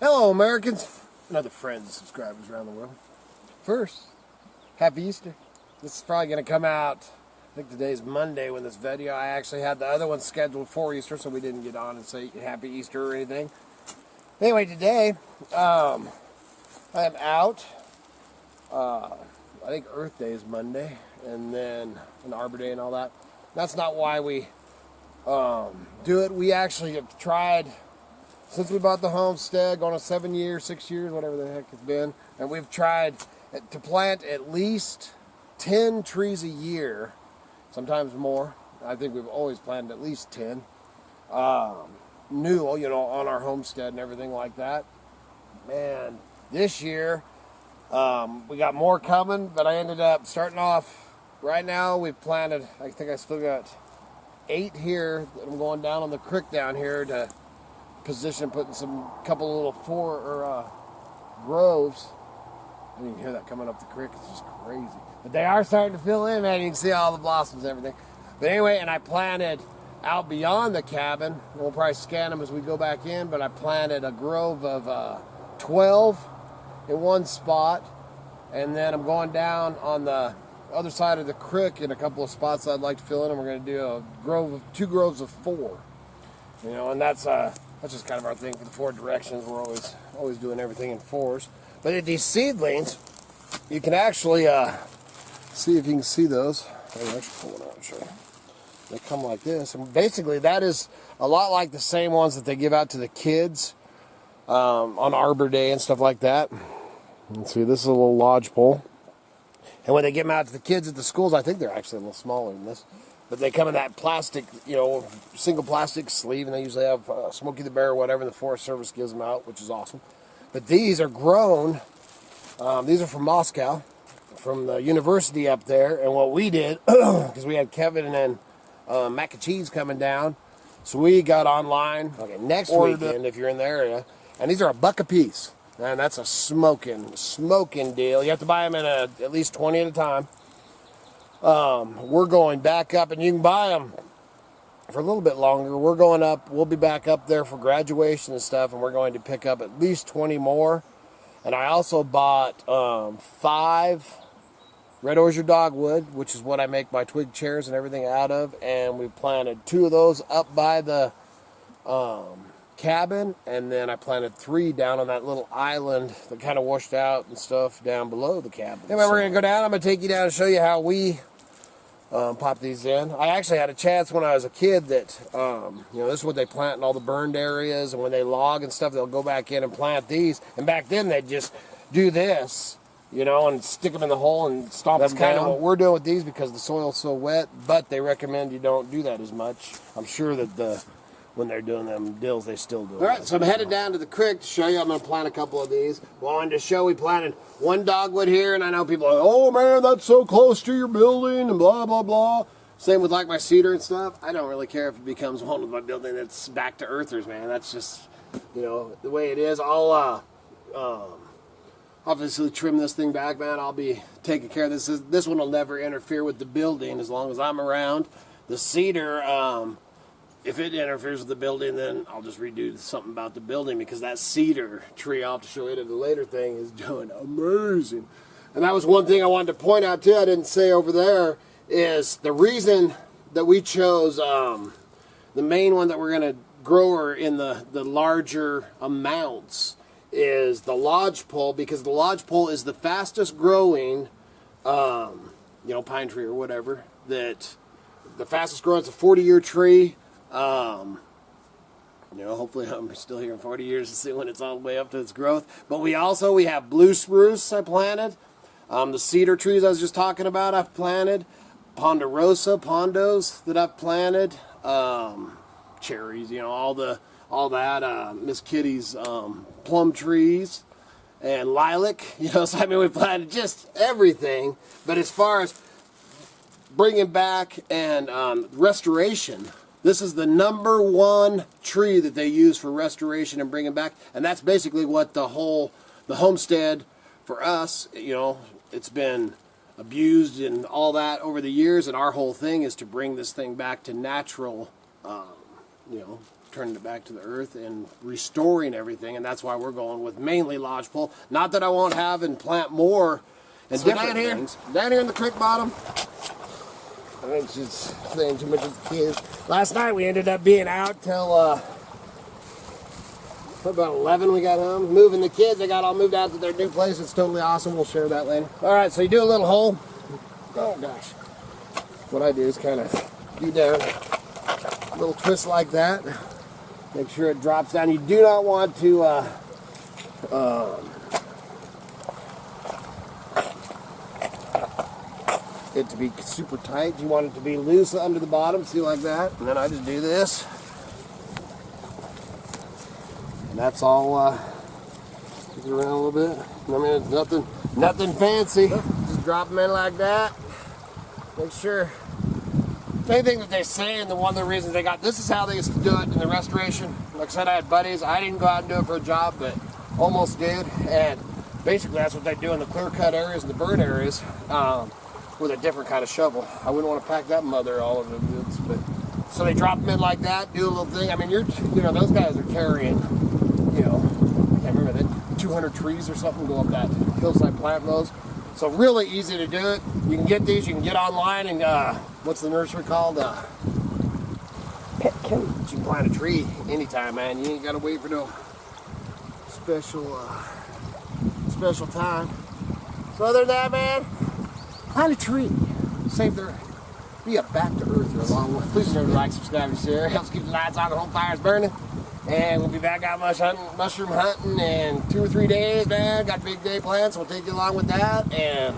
Hello, Americans, and other friends and subscribers around the world. First, happy Easter. This is probably going to come out, I think today's Monday when this video. I actually had the other one scheduled for Easter, so we didn't get on and say happy Easter or anything. Anyway, today, I am out. I think Earth Day is Monday, and then an Arbor Day and all that. That's not why we do it. We actually have tried, since we bought the Homestead, going on 7 years, 6 years, whatever the heck it's been, and we've tried to plant at least 10 trees a year, sometimes more. I think we've always planted at least 10. New, on our Homestead and everything like that. Man, this year, we got more coming, but I ended up starting off, right now we've planted, I think I still got 8 here that I'm going down on the creek down here to position, putting some couple little groves. I didn't even hear that coming up the creek. It's just crazy. But they are starting to fill in, man. You can see all the blossoms and everything. But anyway, and I planted out beyond the cabin. We'll probably scan them as we go back in, but I planted a grove of 12 in one spot. And then I'm going down on the other side of the creek in a couple of spots I'd like to fill in, and we're going to do two groves of 4. And that's just kind of our thing for the 4 directions. We're always doing everything in 4s. But at these seedlings, you can actually see if you can see those. I'm actually pulling out and show you. They come like this, and basically that is a lot like the same ones that they give out to the kids on Arbor Day and stuff like that. Let's see, this is a little lodgepole. And when they give them out to the kids at the schools, I think they're actually a little smaller than this. But they come in that plastic, single plastic sleeve, and they usually have Smokey the Bear or whatever, and the Forest Service gives them out, which is awesome. But these are grown. These are from Moscow, from the university up there. And what we did, because we had Kevin and Mac and Cheese coming down, so we got online next weekend if you're in the area. And these are $1 a piece. And that's a smoking deal. You have to buy them in at least 20 at a time. We're going back up, and you can buy them for a little bit longer. We're going up. We'll be back up there for graduation and stuff, and we're going to pick up at least 20 more. And I also bought 5 red osier dogwood, which is what I make my twig chairs and everything out of. And we planted 2 of those up by the cabin, and then I planted 3 down on that little island that kind of washed out and stuff down below the cabin. Anyway, we're going to go down. I'm going to take you down and show you how we pop these in. I actually had a chance when I was a kid that, this is what they plant in all the burned areas, and when they log and stuff, they'll go back in and plant these. And back then, they'd just do this, and stick them in the hole and stomp them down. That's kind of what we're doing with these because the soil's so wet, but they recommend you don't do that as much. I'm sure that when they're doing them dills, they still do it. All right, so I'm headed down to the creek to show you. I'm going to plant a couple of these. Wanted to show we planted 1 dogwood here, and I know people are like, oh man, that's so close to your building, and blah, blah, blah. Same with like my cedar and stuff. I don't really care if it becomes one with my building that's back to earthers, man. That's just, the way it is. I'll obviously trim this thing back, man. I'll be taking care of this. This one will never interfere with the building as long as I'm around. The cedar, if it interferes with the building, then I'll just redo something about the building, because that cedar tree, I'll have to show you in the later thing, is doing amazing. And that was one thing I wanted to point out too, I didn't say over there, is the reason that we chose the main one that we're going to grow her in the larger amounts is the lodgepole, because the lodgepole is the fastest growing pine tree or whatever, that the fastest growing. It's a 40-year tree. Hopefully I'm still here in 40 years to see when it's all the way up to its growth. But we have blue spruce I planted. The cedar trees I was just talking about I've planted. Pondos that I've planted. Cherries, all that. Miss Kitty's plum trees. And lilac, so we planted just everything. But as far as bringing back and restoration, this is the #1 tree that they use for restoration and bringing back, and that's basically what the homestead for us, it's been abused and all that over the years, and our whole thing is to bring this thing back to natural, turning it back to the earth and restoring everything, and that's why we're going with mainly lodgepole. Not that I won't have and plant more and different things. Down here in the creek bottom, I think she's playing too much with the kids. Last night we ended up being out till about 11 we got home. Moving the kids, they got all moved out to their new place. It's totally awesome. We'll share that later. All right, so you do a little hole. Oh gosh. What I do is kind of do down a little twist like that. Make sure it drops down. You do not want to it to be super tight. You want it to be loose under the bottom, see, like that. And then I just do this. And that's all, take it around a little bit. I mean, it's nothing fancy. Just drop them in like that. Make sure. Same thing that they say, and one of the reasons they got, this is how they used to do it in the restoration. Like I said, I had buddies. I didn't go out and do it for a job, but almost did. And basically that's what they do in the clear cut areas and the burn areas with a different kind of shovel. I wouldn't want to pack that mother all of it. But so they drop them in like that, do a little thing. I mean, those guys are carrying, I can't remember that, 200 trees or something, go up that hillside planting those. So really easy to do it. You can get these, you can get online and what's the nursery called? Pet Ken. You can plant a tree anytime, man. You ain't gotta wait for no special time. So other than that, man, plant a tree. Save the earth. Be a back to earth here a long way. Please remember to like, subscribe, and share. Helps keep the lights on, the whole fire's burning. And we'll be back out mushroom hunting in 2 or 3 days, man. Got a big day planned, so we'll take you along with that. And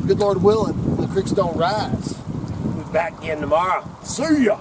good Lord willing, the creeks don't rise. We'll be back again tomorrow. See ya!